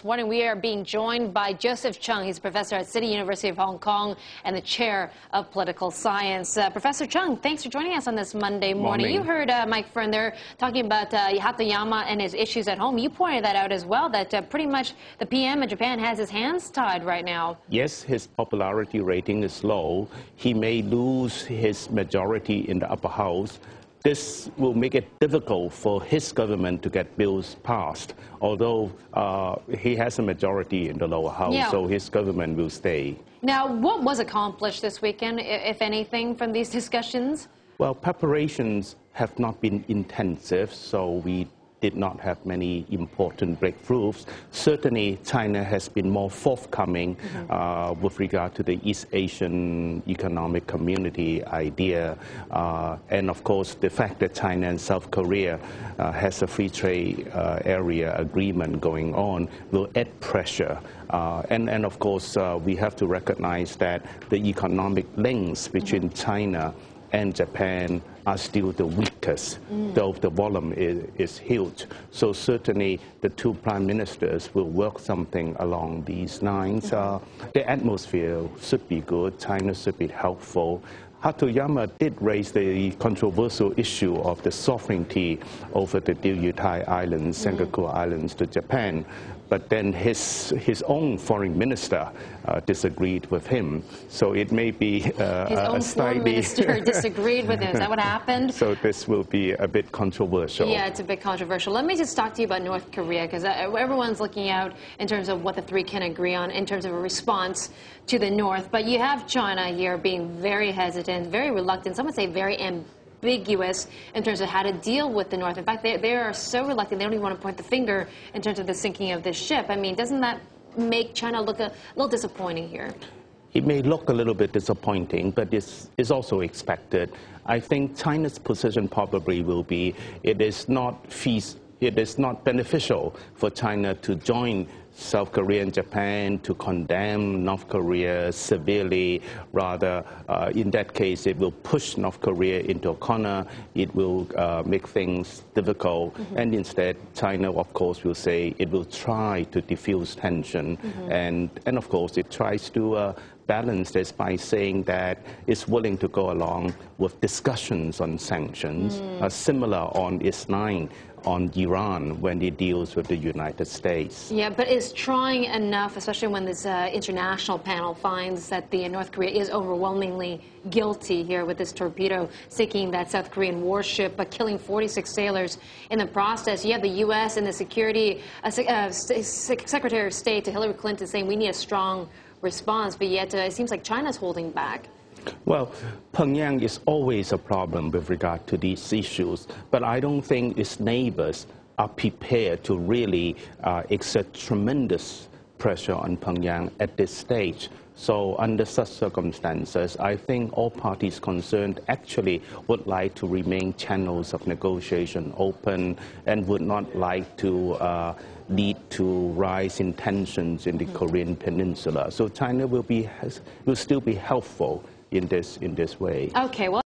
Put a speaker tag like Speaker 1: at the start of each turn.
Speaker 1: This morning we are being joined by Cheng. He's a professor at City University of Hong Kong and the chair of political science. Professor Cheng, thanks for joining us on this Monday morning. You heard Mike Fern there talking about Hatoyama and his issues at home. You pointed that out as well, that pretty much the PM of Japan has his hands tied right now.
Speaker 2: Yes, his popularity rating is low. He may lose his majority in the upper house. This will make it difficult for his government to get bills passed, although he has a majority in the lower house, so his government will stay.
Speaker 1: Now, what was accomplished this weekend, if anything, from these discussions?
Speaker 2: Well, preparations have not been intensive, so we did not have many important breakthroughs. Certainly, China has been more forthcoming with regard to the East Asian Economic Community idea. And of course, the fact that China and South Korea has a free trade area agreement going on will add pressure. And of course, we have to recognize that the economic links between China and Japan are still the weakest, though the volume is huge. So certainly the two prime ministers will work something along these lines. The atmosphere should be good. China should be helpful. Hatoyama did raise the controversial issue of the sovereignty over the Diaoyutai Islands, Senkaku Islands to Japan. But then his own foreign minister disagreed with him. So it may be
Speaker 1: his own foreign minister disagreed with him. Is that what happened?
Speaker 2: So this will be a bit controversial.
Speaker 1: Yeah, it's a bit controversial. Let me just talk to you about North Korea, because everyone's looking out in terms of what the three can agree on in terms of a response to the North. But you have China here being very hesitant, very reluctant, some would say very ambiguous in terms of how to deal with the North. In fact, they are so reluctant, they don't even want to point the finger in terms of the sinking of this ship. I mean, doesn't that make China look a little disappointing here?
Speaker 2: It may look a little bit disappointing, but it's also expected. I think China's position probably will be it is not beneficial for China to join South Korea and Japan to condemn North Korea severely. Rather, in that case, it will push North Korea into a corner. It will make things difficult. And instead, China, of course, will say it will try to diffuse tension. And of course, it tries to balance this by saying that it's willing to go along with discussions on sanctions, similar on its line on Iran when it deals with the United States.
Speaker 1: Yeah, but is trying enough, especially when this international panel finds that the North Korea is overwhelmingly guilty here with this torpedo sinking that South Korean warship, but killing 46 sailors in the process? You have the U.S. and the Secretary of State to Hillary Clinton saying we need a strong response, but yet it seems like China's holding back.
Speaker 2: Well, Pyongyang is always a problem with regard to these issues, but I don't think its neighbors are prepared to really exert tremendous pressure on Pyongyang at this stage. So under such circumstances, I think all parties concerned actually would like to remain channels of negotiation open and would not like to lead to rise in tensions in the Korean Peninsula. So China will still be helpful in this way.
Speaker 1: Okay, well.